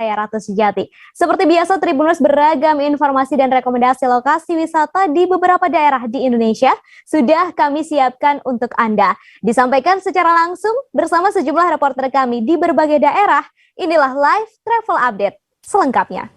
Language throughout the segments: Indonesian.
Saya Ratu Sejati. Seperti biasa, Tribuners beragam informasi dan rekomendasi lokasi wisata di beberapa daerah di Indonesia sudah kami siapkan untuk Anda. Disampaikan secara langsung bersama sejumlah reporter kami di berbagai daerah. Inilah Live Travel Update selengkapnya.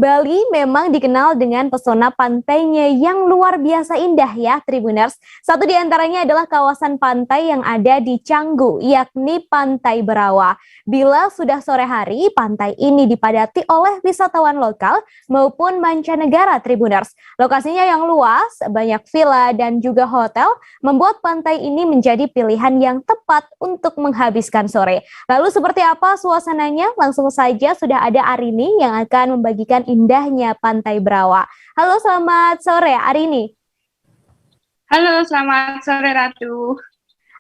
Bali memang dikenal dengan pesona pantainya yang luar biasa indah ya Tribuners. Satu di antaranya adalah kawasan pantai yang ada di Canggu, yakni Pantai Berawa. Bila sudah sore hari, pantai ini dipadati oleh wisatawan lokal maupun mancanegara Tribuners. Lokasinya yang luas, banyak villa dan juga hotel, membuat pantai ini menjadi pilihan yang tepat untuk menghabiskan sore. Lalu seperti apa suasananya? Langsung saja sudah ada Arini yang akan membagikan indahnya Pantai Berawa. Halo, selamat sore Arini. Halo, selamat sore Ratu.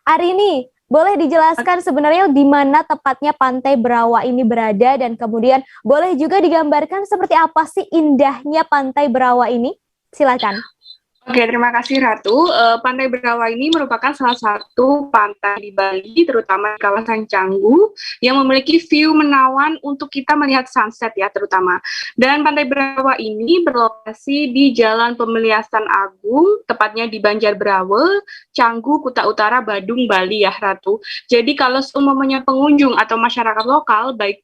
Arini, boleh dijelaskan sebenarnya di mana tepatnya Pantai Berawa ini berada dan kemudian boleh juga digambarkan seperti apa sih indahnya Pantai Berawa ini? Silakan. Oke, terima kasih Ratu. Pantai Berawa ini merupakan salah satu pantai di Bali, terutama di kawasan Canggu, yang memiliki view menawan untuk kita melihat sunset ya terutama. Dan Pantai Berawa ini berlokasi di Jalan Pemeliasan Agung, tepatnya di Banjarberawa, Canggu, Kuta Utara, Badung, Bali ya Ratu. Jadi kalau semuanya pengunjung atau masyarakat lokal, baik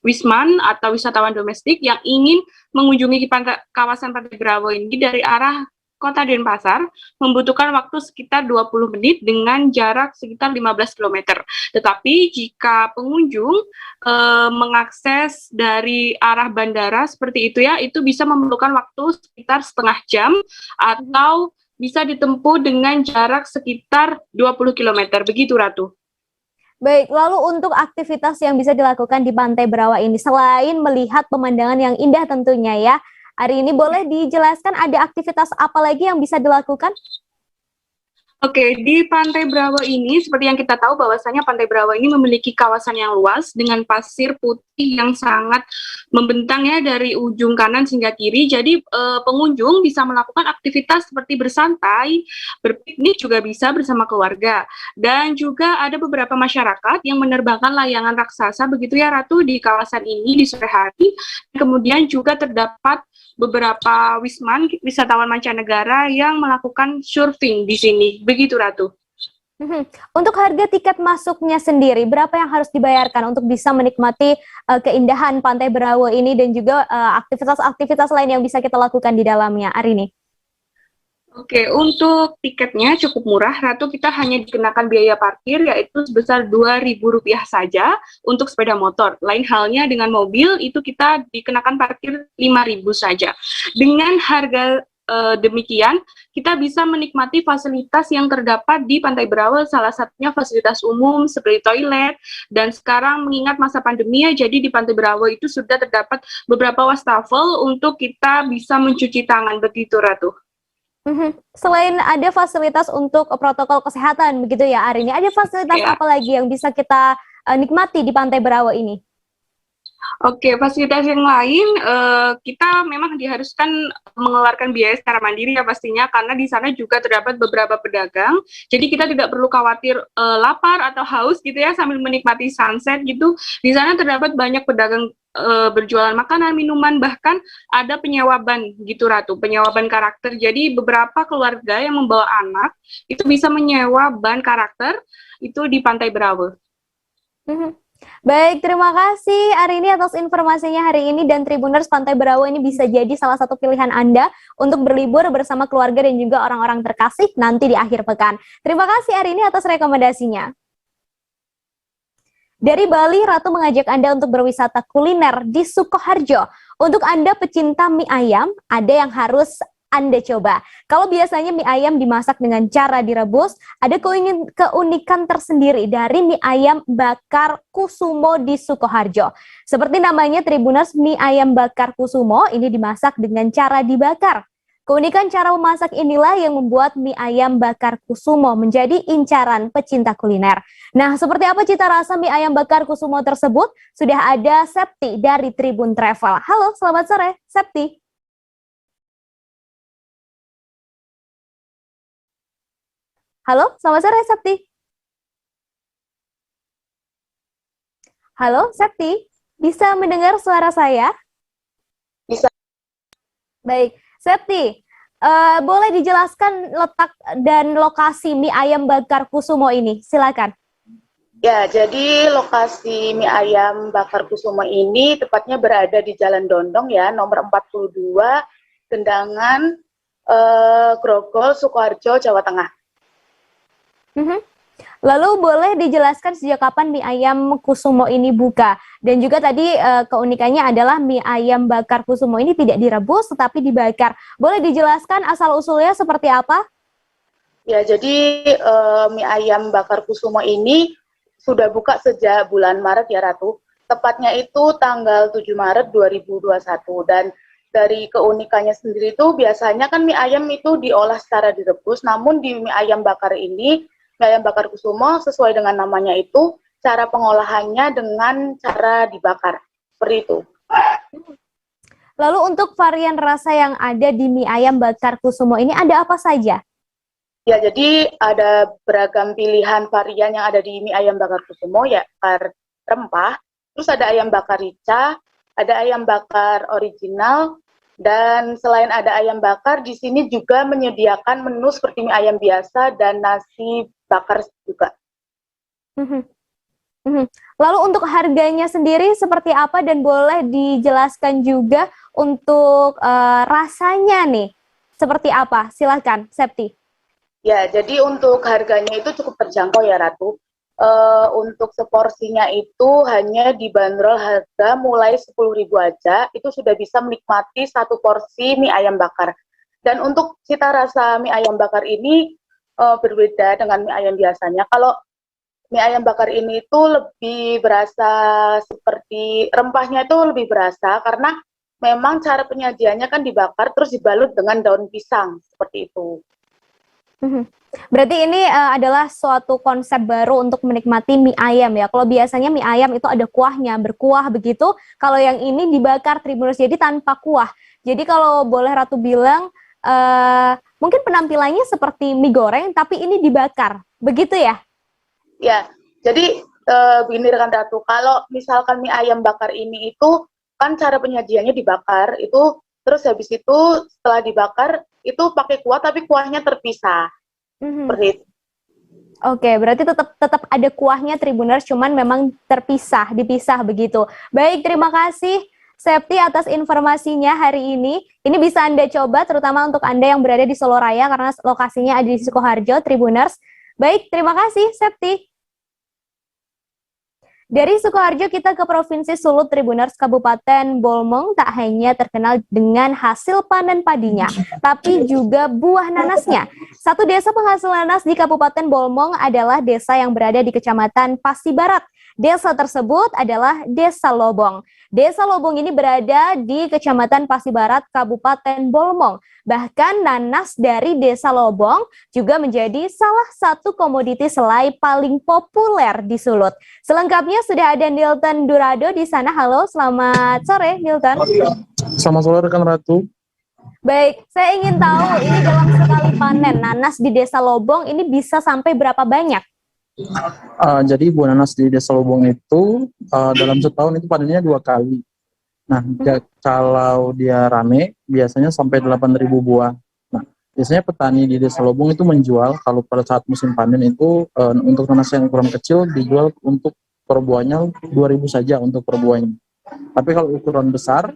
wisman atau wisatawan domestik yang ingin mengunjungi kawasan Pantai Berawa ini dari arah Kota Denpasar membutuhkan waktu sekitar 20 menit dengan jarak sekitar 15 km. Tetapi jika pengunjung mengakses dari arah bandara seperti itu ya, itu bisa memerlukan waktu sekitar setengah jam atau bisa ditempuh dengan jarak sekitar 20 km. Begitu Ratu. Baik, lalu untuk aktivitas yang bisa dilakukan di Pantai Berawa ini, selain melihat pemandangan yang indah tentunya ya, hari ini boleh dijelaskan ada aktivitas apa lagi yang bisa dilakukan? Oke, di Pantai Berawa ini, seperti yang kita tahu bahwasanya Pantai Berawa ini memiliki kawasan yang luas dengan pasir putih yang sangat membentang ya dari ujung kanan hingga kiri. Jadi pengunjung bisa melakukan aktivitas seperti bersantai, berpiknik juga bisa bersama keluarga. Dan juga ada beberapa masyarakat yang menerbangkan layangan raksasa begitu ya Ratu di kawasan ini di sore hari. Kemudian juga terdapat beberapa wisatawan mancanegara yang melakukan surfing di sini. Begitu Ratu. Untuk harga tiket masuknya sendiri, berapa yang harus dibayarkan untuk bisa menikmati keindahan Pantai Berawa ini dan juga aktivitas-aktivitas lain yang bisa kita lakukan di dalamnya, Arini? Oke, untuk tiketnya cukup murah, Ratu. Kita hanya dikenakan biaya parkir yaitu sebesar Rp2.000 saja untuk sepeda motor. Lain halnya dengan mobil, itu kita dikenakan parkir Rp5.000 saja. Dengan harga demikian, kita bisa menikmati fasilitas yang terdapat di Pantai Berawa, salah satunya fasilitas umum seperti toilet, dan sekarang mengingat masa pandemi ya, jadi di Pantai Berawa itu sudah terdapat beberapa wastafel untuk kita bisa mencuci tangan, begitu Ratu. Selain ada fasilitas untuk protokol kesehatan begitu ya Arini, ada fasilitas Ya. apa lagi yang bisa kita nikmati di Pantai Berawa ini? Oke, fasilitas yang lain kita memang diharuskan mengeluarkan biaya secara mandiri ya pastinya karena di sana juga terdapat beberapa pedagang. Jadi kita tidak perlu khawatir lapar atau haus gitu ya sambil menikmati sunset gitu. Di sana terdapat banyak pedagang berjualan makanan, minuman, bahkan ada penyewa ban gitu Ratu, penyewa ban karakter. Jadi beberapa keluarga yang membawa anak itu bisa menyewa ban karakter itu di Pantai Berawa. Baik, terima kasih Arini atas informasinya hari ini dan Tribuners Pantai Berawa ini bisa jadi salah satu pilihan Anda untuk berlibur bersama keluarga dan juga orang-orang terkasih nanti di akhir pekan. Terima kasih Arini atas rekomendasinya. Dari Bali, Ratu mengajak Anda untuk berwisata kuliner di Sukoharjo. Untuk Anda pecinta mie ayam, ada yang harus Anda coba. Kalau biasanya mie ayam dimasak dengan cara direbus, ada keunikan tersendiri dari mie ayam bakar Kusumo di Sukoharjo. Seperti namanya Tribuners, mie ayam bakar Kusumo ini dimasak dengan cara dibakar. Keunikan cara memasak inilah yang membuat mie ayam bakar Kusumo menjadi incaran pecinta kuliner. Nah, seperti apa cita rasa mie ayam bakar Kusumo tersebut? Sudah ada Septi dari Tribun Travel. Halo, selamat sore, Septi. Halo, selamat sore, Septi. Halo, Septi, bisa mendengar suara saya? Bisa. Baik, Septi, boleh dijelaskan letak dan lokasi mie ayam bakar Kusumo ini? Silakan. Ya, jadi lokasi mie ayam bakar Kusumo ini tepatnya berada di Jalan Dondong ya, nomor 42, Gendangan, Grogol, Sukoharjo, Jawa Tengah. Lalu boleh dijelaskan sejak kapan mie ayam Kusumo ini buka? Dan juga tadi keunikannya adalah mie ayam bakar Kusumo ini tidak direbus tetapi dibakar. Boleh dijelaskan asal-usulnya seperti apa? Ya, jadi mie ayam bakar Kusumo ini sudah buka sejak bulan Maret ya Ratu. Tepatnya itu tanggal 7 Maret 2021. Dan dari keunikannya sendiri itu biasanya kan mie ayam itu diolah secara direbus, namun di mie ayam bakar ini, mie ayam bakar Kusumo sesuai dengan namanya itu, cara pengolahannya dengan cara dibakar. Seperti itu. Lalu untuk varian rasa yang ada di mie ayam bakar Kusumo ini ada apa saja? Ya, jadi ada beragam pilihan varian yang ada di mie ayam bakar Kusumo, ya, rempah, terus ada ayam bakar rica, ada ayam bakar original, dan selain ada ayam bakar, di sini juga menyediakan menu seperti mie ayam biasa dan nasi bakar juga. Lalu untuk harganya sendiri seperti apa dan boleh dijelaskan juga untuk rasanya nih, seperti apa? Silakan, Septi. Ya, jadi untuk harganya itu cukup terjangkau ya Ratu. Untuk seporsinya itu hanya dibanderol harga mulai 10.000 aja, itu sudah bisa menikmati satu porsi mie ayam bakar. Dan untuk cita rasa mie ayam bakar ini berbeda dengan mie ayam biasanya. Kalau mie ayam bakar ini itu lebih berasa seperti rempahnya itu lebih berasa karena memang cara penyajiannya kan dibakar terus dibalut dengan daun pisang seperti itu. Berarti ini adalah suatu konsep baru untuk menikmati mie ayam ya. Kalau biasanya mie ayam itu ada kuahnya, berkuah begitu. Kalau yang ini dibakar Tribuners, jadi tanpa kuah. Jadi kalau boleh Ratu bilang, mungkin penampilannya seperti mie goreng, tapi ini dibakar. Begitu ya? Ya, jadi begini rekan Ratu, kalau misalkan mie ayam bakar ini itu kan cara penyajiannya dibakar, itu terus habis itu setelah dibakar itu pakai kuah tapi kuahnya terpisah. Seperti itu. Oke, berarti tetap ada kuahnya Tribuners, cuman memang dipisah begitu. Baik, terima kasih Septi atas informasinya hari ini. Ini bisa Anda coba terutama untuk Anda yang berada di Solo Raya karena lokasinya ada di Sukoharjo, Tribuners. Baik, terima kasih Septi. Dari Sukoharjo kita ke Provinsi Sulut, Tribuners. Kabupaten Bolmong tak hanya terkenal dengan hasil panen padinya, tapi juga buah nanasnya. Satu desa penghasil nanas di Kabupaten Bolmong adalah desa yang berada di Kecamatan Pasi Barat. Desa tersebut adalah Desa Lobong. Desa Lobong ini berada di Kecamatan Pasi Barat, Kabupaten Bolmong. Bahkan nanas dari Desa Lobong juga menjadi salah satu komoditi selai paling populer di Sulut. Selengkapnya sudah ada Nilton Durado di sana. Halo, selamat sore Nilton. Selamat sore rekan Ratu. Baik, saya ingin tahu ini dalam sekali panen nanas di Desa Lobong ini bisa sampai berapa banyak? Jadi buah nanas di Desa Lobong itu dalam setahun itu panennya 2 kali. Nah, kalau dia rame biasanya sampai 8.000 buah. Nah, biasanya petani di Desa Lobong itu menjual kalau pada saat musim panen itu untuk nanas yang ukuran kecil dijual untuk per buahnya 2.000 saja untuk per buahnya. Tapi kalau ukuran besar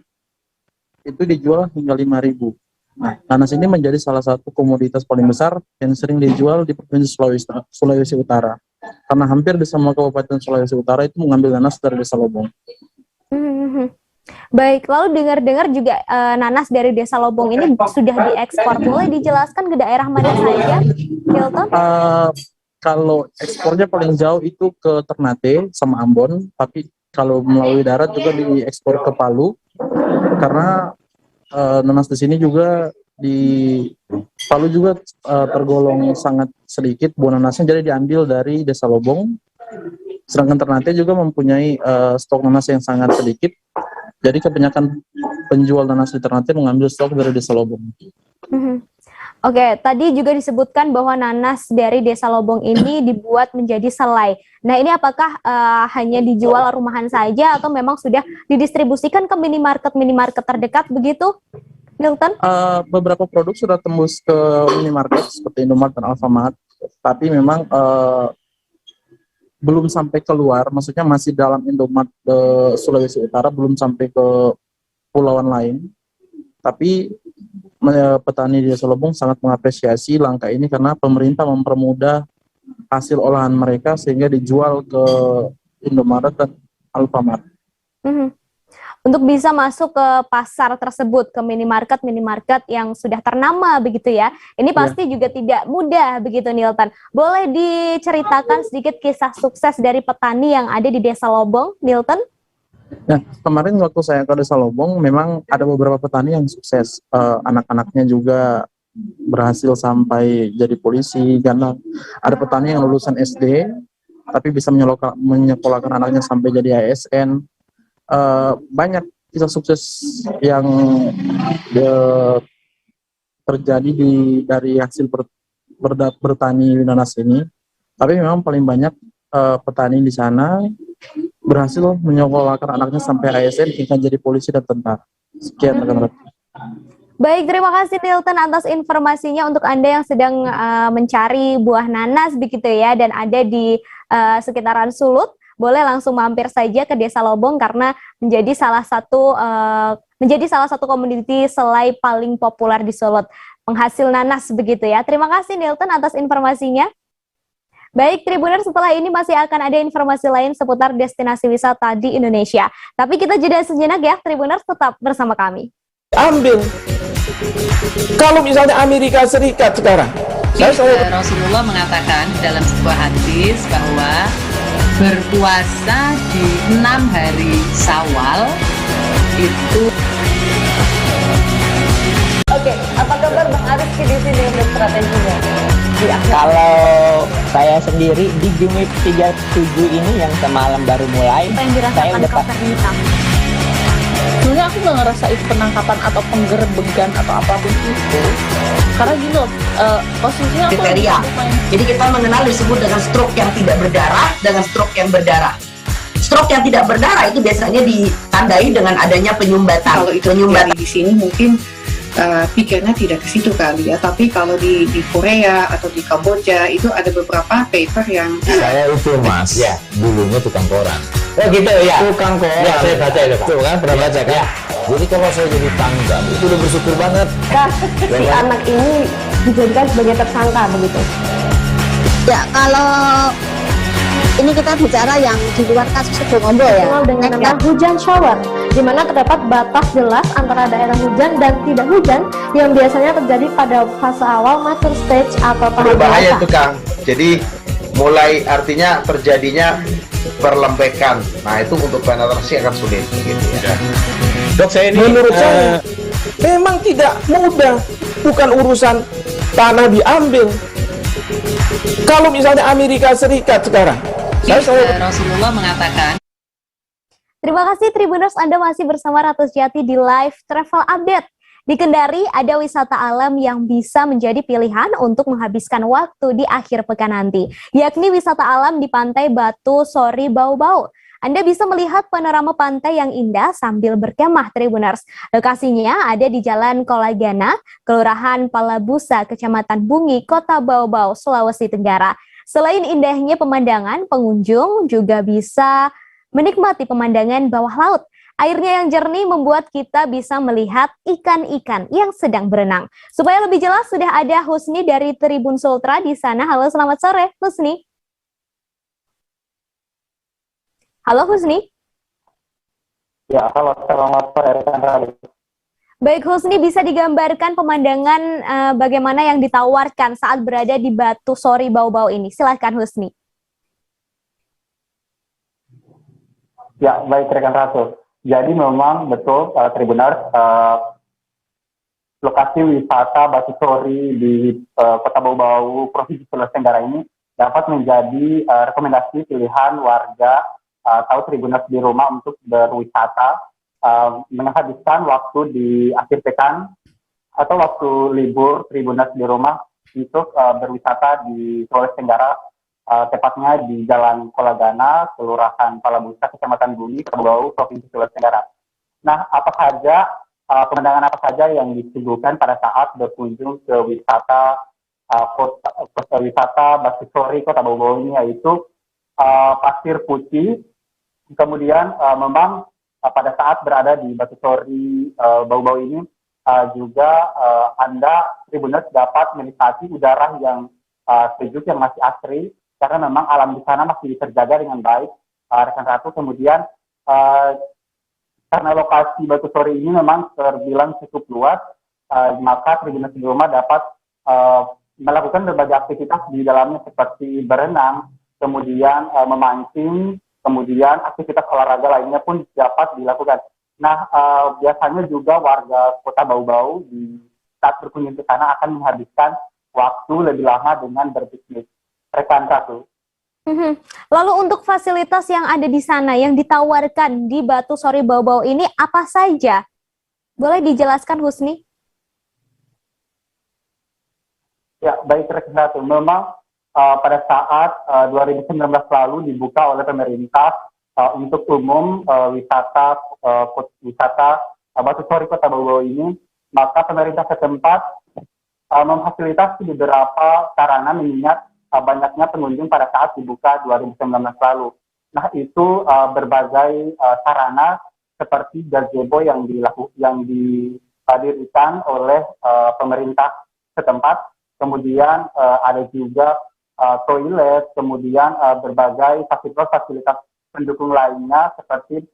itu dijual hingga 5.000. Nah, nanas ini menjadi salah satu komoditas paling besar yang sering dijual di Provinsi Sulawesi Utara. Karena hampir di semua kabupaten Sulawesi Utara itu mengambil nanas dari Desa Lobong. Baik, lalu dengar-dengar juga nanas dari Desa Lobong ini sudah diekspor. Boleh dijelaskan ke daerah mana saja, Hilton? Kalau ekspornya paling jauh itu ke Ternate sama Ambon, tapi kalau melalui darat juga diekspor ke Palu. Karena nanas di sini juga di Palu juga tergolong sangat sedikit buah nanasnya, jadi diambil dari Desa Lobong. Sedangkan Ternate juga mempunyai stok nanas yang sangat sedikit. Jadi kebanyakan penjual nanas di Ternate mengambil stok dari Desa Lobong. Oke, tadi juga disebutkan bahwa nanas dari Desa Lobong ini dibuat menjadi selai. Nah, ini apakah hanya dijual rumahan saja atau memang sudah didistribusikan ke minimarket terdekat begitu, Milton? Beberapa produk sudah tembus ke minimarket seperti Indomaret dan Alfamart, tapi memang belum sampai keluar, maksudnya masih dalam Indomaret Sulawesi Utara, belum sampai ke pulauan lain. Tapi petani di Desa Lobong sangat mengapresiasi langkah ini karena pemerintah mempermudah hasil olahan mereka sehingga dijual ke Indomaret dan Alfamart. Untuk bisa masuk ke pasar tersebut, ke minimarket yang sudah ternama begitu ya. Ini pasti juga tidak mudah begitu, Nilton. Boleh diceritakan sedikit kisah sukses dari petani yang ada di Desa Lobong, Nilton? Nah, kemarin waktu saya ke Desa Lobong, memang ada beberapa petani yang sukses. Anak-anaknya juga berhasil sampai jadi polisi, karena ada petani yang lulusan SD, tapi bisa menyekolahkan anaknya sampai jadi ASN. Banyak kisah sukses yang terjadi dari hasil bertani nanas ini. Tapi memang paling banyak petani di sana berhasil menyekolahkan anaknya sampai ASN hingga jadi polisi dan tentara. Sekian rekan-rekan. Baik, terima kasih Nilton atas informasinya untuk Anda yang sedang mencari buah nanas begitu ya dan ada di sekitaran Sulut. Boleh langsung mampir saja ke Desa Lobong karena menjadi salah satu komoditi selai paling populer di Sulut, penghasil nanas begitu ya. Terima kasih Nilton atas informasinya. Baik, Tribuners, setelah ini masih akan ada informasi lain seputar destinasi wisata di Indonesia. Tapi kita jeda sejenak ya, Tribuners, tetap bersama kami. Ambil. Kalau misalnya Amerika Serikat sekarang. Rasulullah mengatakan dalam sebuah hadis bahwa berpuasa di 6 hari Syawal itu. Oke, apa kabar Bang Arif di sini untuk strateginya? Kalau saya sendiri di Jumip 37 ini yang semalam baru mulai, saya udah sebenarnya aku nggak ngerasa itu penangkapan atau penggerbegan atau apapun itu, karena gini loh, posisinya kriteria. Jadi kita mengenal disebut dengan stroke yang tidak berdarah dengan stroke yang berdarah. Stroke yang tidak berdarah itu biasanya ditandai dengan adanya penyumbatan. Kalau itu penyumbatan di sini mungkin pikirnya tidak ke situ kali ya, tapi kalau di Korea atau di Kamboja itu ada beberapa paper yang saya itu mas, ya dulunya tukang koran. Oh gitu ya, tukang koran. Ya, saya baca itu Pak. Tuh kan pernah baca kan? Ya. Jadi kalau saya jadi tanggam itu udah bersyukur banget. Si anak ini dijadikan sebagai tersangka begitu. Ya kalau ini kita bicara yang di luar kasus Sebongombo ya. Dengan nama hujan shower, di mana terdapat batas jelas antara daerah hujan dan tidak hujan yang biasanya terjadi pada fase awal mature stage atau tahap berbahaya itu Kang. Jadi mulai artinya terjadinya perlembekan. Nah itu untuk penetrasi akan sulit gitu ya. Dok, saya ini menurut saya memang tidak mudah, bukan urusan tanah diambil. Kalau misalnya Amerika Serikat sekarang. Rasulullah mengatakan. Terima kasih Tribuners, Anda masih bersama Ratu Jati di Live Travel Update. Di Kendari ada wisata alam yang bisa menjadi pilihan untuk menghabiskan waktu di akhir pekan nanti, yakni wisata alam di Pantai Batu Sori Bau-Bau. Anda bisa melihat panorama pantai yang indah sambil berkemah, Tribuners. Lokasinya ada di Jalan Kolagana, Kelurahan Palabusa, Kecamatan Bungi, Kota Bau-Bau, Sulawesi Tenggara. Selain indahnya pemandangan, pengunjung juga bisa menikmati pemandangan bawah laut. Airnya yang jernih membuat kita bisa melihat ikan-ikan yang sedang berenang. Supaya lebih jelas, sudah ada Husni dari Tribun Sultra di sana. Halo, selamat sore, Husni. Halo, Husni. Ya, halo, selamat sore, rekan-rekan. Baik, Husni, bisa digambarkan pemandangan bagaimana yang ditawarkan saat berada di Batu Sori Bau-Bau ini? Silakan, Husni. Ya, baik rekan Ratu. Jadi memang betul Tribuners, lokasi wisata Batu Sori di Kota Bau-Bau, Provinsi Sulawesi Tenggara ini dapat menjadi rekomendasi pilihan warga atau Tribuners di rumah untuk berwisata, menghabiskan waktu di akhir pekan atau waktu libur Tribuners di rumah untuk berwisata di Sulawesi Tenggara, tepatnya di Jalan Kolagana, Kelurahan Palabusa, Kecamatan Bumi, Kabupaten Provinsi Sulawesi Tenggara. Nah, apa saja pemandangan apa saja yang disuguhkan pada saat berkunjung ke wisata wisata Batusori Kota Bau-Bau ini, yaitu pasir putih. Kemudian memang pada saat berada di Batusori Bau-Bau ini juga Anda Tribuners dapat menikmati udara yang sejuk, yang masih asri, karena memang alam di sana masih terjaga dengan baik, rekan Ratu. Kemudian karena lokasi Batusori ini memang terbilang cukup luas, maka Tribuners di rumah dapat melakukan berbagai aktivitas di dalamnya seperti berenang, kemudian memancing, kemudian aktivitas olahraga lainnya pun dapat dilakukan. Nah, biasanya juga warga Kota Bau-Bau di saat berkunjung ke sana akan menghabiskan waktu lebih lama dengan berbisnis. Rekan Ratu. Lalu untuk fasilitas yang ada di sana, yang ditawarkan di Batusori Bau-Bau ini apa saja? Boleh dijelaskan, Husni? Ya, baik rekan Ratu. Memang pada saat 2019 lalu dibuka oleh pemerintah untuk umum wisata Batusori Kota Bau-Bau ini, maka pemerintah setempat memfasilitasi beberapa sarana mengingat banyaknya pengunjung pada saat dibuka 2019 lalu. Nah, itu berbagai sarana seperti gazebo yang didirikan oleh pemerintah setempat. Kemudian ada juga toilet, kemudian berbagai fasilitas pendukung lainnya seperti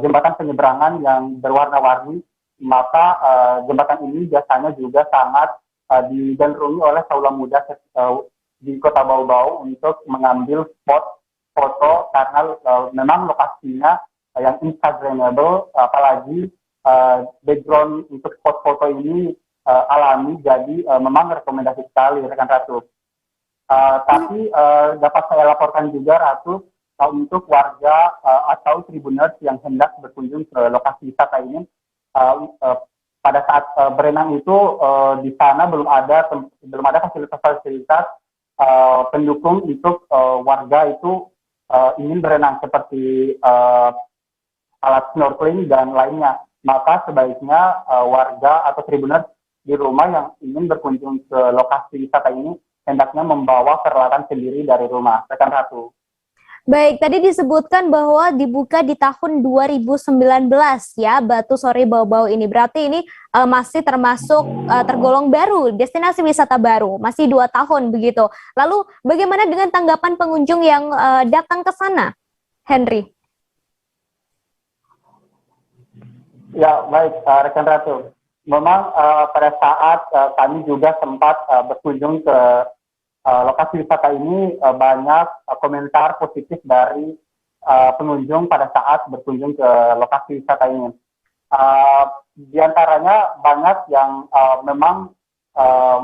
jembatan penyeberangan yang berwarna-warni. Maka jembatan ini biasanya juga sangat digandrungi oleh kaula muda di Kota Bau-Bau untuk mengambil spot foto, karena memang lokasinya yang instagramable, apalagi background untuk spot foto ini alami, jadi memang rekomendasi sekali rekan Ratu. Tapi dapat saya laporkan juga Ratu, untuk warga atau Tribuners yang hendak berkunjung ke lokasi wisata ini, pada saat berenang itu di sana belum ada fasilitas pendukung untuk warga itu ingin berenang seperti alat snorkeling dan lainnya. Maka sebaiknya warga atau Tribuners di rumah yang ingin berkunjung ke lokasi wisata ini hendaknya membawa peralatan sendiri dari rumah, rekan Ratu. Baik, tadi disebutkan bahwa dibuka di tahun 2019 ya, Batusori Bau-Bau ini. Berarti ini masih termasuk tergolong baru, destinasi wisata baru, masih 2 tahun begitu. Lalu bagaimana dengan tanggapan pengunjung yang datang ke sana, Henry? Ya, baik, rekan Ratu. Memang pada saat kami juga sempat berkunjung ke lokasi wisata ini, banyak komentar positif dari pengunjung pada saat berkunjung ke lokasi wisata ini. Di antaranya banyak yang memang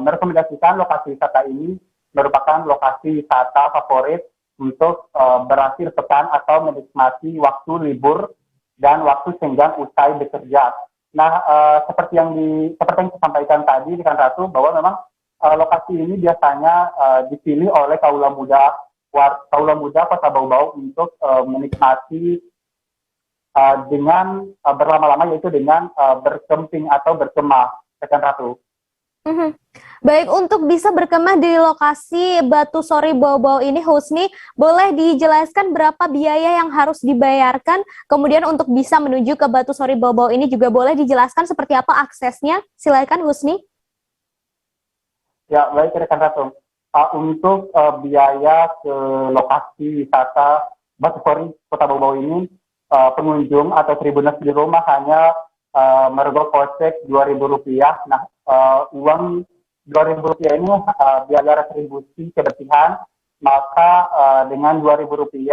merekomendasikan lokasi wisata ini merupakan lokasi wisata favorit untuk berakhir pekan atau menikmati waktu libur dan waktu senggang usai bekerja. Nah, seperti yang disampaikan tadi rekan Ratu, bahwa memang lokasi ini biasanya dipilih oleh kaula muda Kota Bau-Bau untuk menikmati dengan berlama-lama, yaitu dengan berkemping atau berkemah, rekan Ratu. Baik, untuk bisa berkemah di lokasi Batusori Bau-Bau ini, Husni, boleh dijelaskan berapa biaya yang harus dibayarkan? Kemudian untuk bisa menuju ke Batusori Bau-Bau ini juga boleh dijelaskan seperti apa aksesnya? Silakan, Husni. Ya, baik rekan Ratu. Untuk biaya ke lokasi wisata Batusori Kota Bau-Bau ini, pengunjung atau Tribuners di rumah hanya merogoh kocek Rp2.000. Nah, uang Rp2.000 ini biaya retribusi kebersihan, maka dengan Rp2.000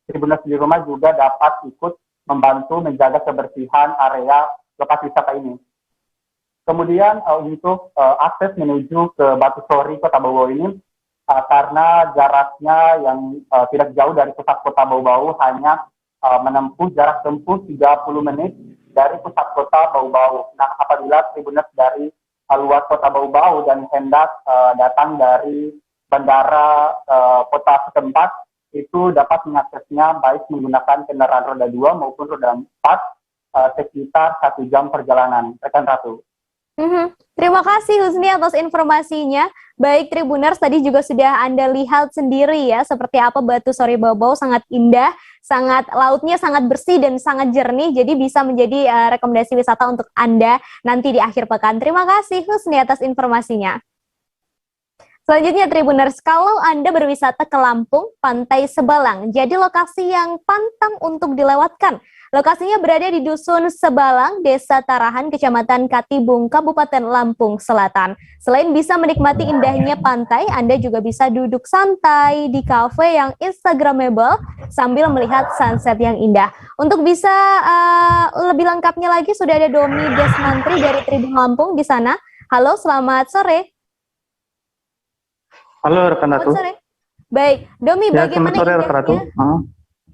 Tribuners di rumah juga dapat ikut membantu menjaga kebersihan area lokasi wisata ini. Kemudian untuk akses menuju ke Batusori Kota Bau-Bau ini, karena jaraknya yang tidak jauh dari pusat Kota Bau-Bau, hanya menempuh jarak tempuh 30 menit dari pusat kota Bau-Bau. Nah, apabila Tribuners dari luar kota Bau-Bau dan hendak datang dari bandara kota setempat, itu dapat mengaksesnya baik menggunakan kendaraan roda 2 maupun roda 4 sekitar 1 jam perjalanan. Rekan Ratu. Terima kasih Husni atas informasinya. Baik Tribuners, tadi juga sudah Anda lihat sendiri ya seperti apa Batu Sore Bau-Bau, sangat indah, lautnya sangat bersih dan sangat jernih, jadi bisa menjadi rekomendasi wisata untuk Anda nanti di akhir pekan. Terima kasih Husni atas informasinya. Selanjutnya Tribuners, kalau Anda berwisata ke Lampung, Pantai Sebalang jadi lokasi yang pantang untuk dilewatkan. Lokasinya berada di Dusun Sebalang, Desa Tarahan, Kecamatan Katibung, Kabupaten Lampung Selatan. Selain bisa menikmati indahnya pantai, Anda juga bisa duduk santai di kafe yang instagramable sambil melihat sunset yang indah. Untuk bisa lebih lengkapnya lagi, sudah ada Domi Desmantri dari Tribun Lampung di sana. Halo, selamat sore. Halo rekan Ratu. Selamat sore. Baik, Domi, Ya, bagaimana sore rekan Ratu.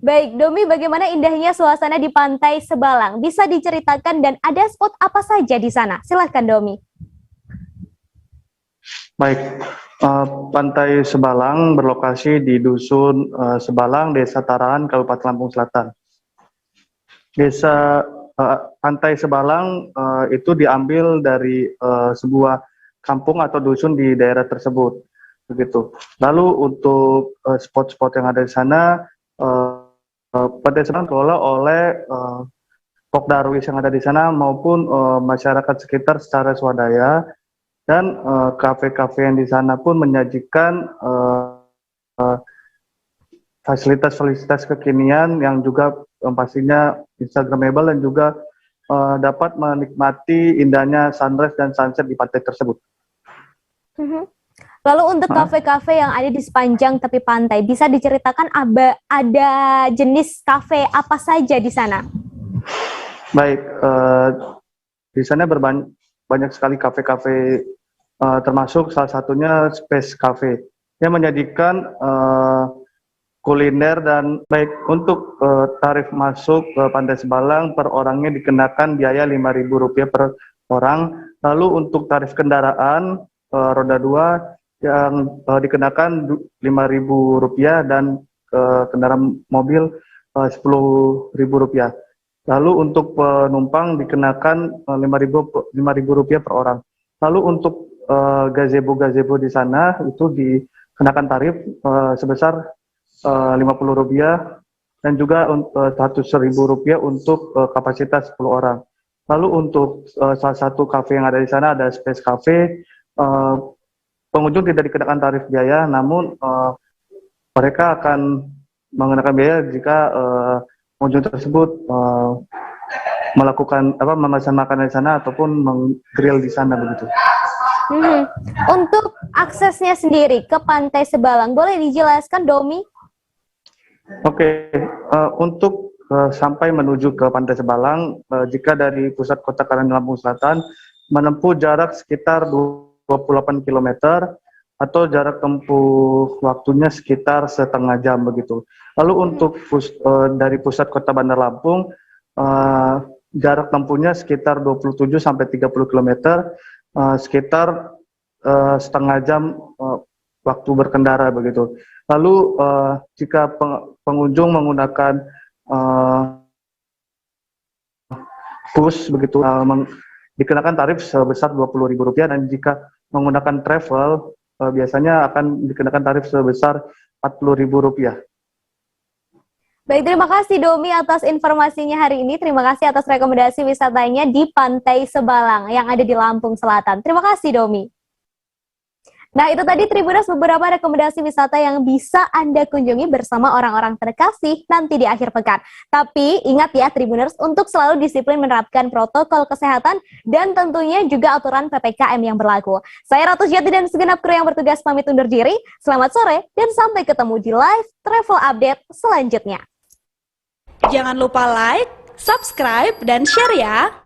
Baik, Domi, bagaimana indahnya suasana di Pantai Sebalang? Bisa diceritakan dan ada spot apa saja di sana? Silahkan, Domi. Baik, Pantai Sebalang berlokasi di Dusun Sebalang, Desa Tarahan, Kabupaten Lampung Selatan. Pantai Sebalang itu diambil dari sebuah kampung atau dusun di daerah tersebut, begitu. Lalu untuk spot-spot yang ada di sana, Pantai Sebalang dikelola oleh Pok Darwis yang ada di sana maupun masyarakat sekitar secara swadaya, dan kafe-kafe yang di sana pun menyajikan fasilitas-fasilitas kekinian yang juga pastinya instagramable dan juga dapat menikmati indahnya sunrise dan sunset di pantai tersebut. Lalu untuk kafe-kafe yang ada di sepanjang tepi pantai, bisa diceritakan ada jenis kafe apa saja di sana? Baik, di sana banyak sekali kafe-kafe, termasuk salah satunya Space Cafe yang menyajikan kuliner. Dan baik, untuk tarif masuk ke Pantai Sebalang per orangnya dikenakan biaya Rp5.000 per orang. Lalu untuk tarif kendaraan roda 2 yang dikenakan Rp5.000 dan kendaraan mobil Rp10.000. Lalu untuk penumpang dikenakan Rp5.000 per orang. Lalu untuk gazebo di sana itu dikenakan tarif sebesar Rp50 dan juga Rp100.000 untuk kapasitas 10 orang. Lalu untuk salah satu kafe yang ada di sana ada Space Cafe, pengunjung tidak dikenakan tarif biaya, namun mereka akan mengenakan biaya jika pengunjung tersebut memesan makanan di sana ataupun menggrill di sana, begitu. Untuk aksesnya sendiri ke Pantai Sebalang, boleh dijelaskan, Domi? Oke, untuk sampai menuju ke Pantai Sebalang, jika dari pusat kota Lampung Selatan, menempuh jarak sekitar 28 km atau jarak tempuh waktunya sekitar setengah jam, begitu. Lalu untuk dari pusat kota Bandar Lampung, jarak tempuhnya sekitar 27 sampai 30 km, sekitar setengah jam waktu berkendara, begitu. Lalu jika pengunjung menggunakan bus, begitu, dikenakan tarif sebesar Rp20.000, dan jika menggunakan travel biasanya akan dikenakan tarif sebesar Rp40.000. Baik, terima kasih Domi atas informasinya hari ini. Terima kasih atas rekomendasi wisatanya di Pantai Sebalang yang ada di Lampung Selatan. Terima kasih Domi. Nah, itu tadi Tribuners beberapa rekomendasi wisata yang bisa Anda kunjungi bersama orang-orang terkasih nanti di akhir pekan. Tapi ingat ya Tribuners, untuk selalu disiplin menerapkan protokol kesehatan dan tentunya juga aturan PPKM yang berlaku. Saya Ratu Jati dan segenap kru yang bertugas pamit undur diri. Selamat sore dan sampai ketemu di live travel update selanjutnya. Jangan lupa like, subscribe, dan share ya!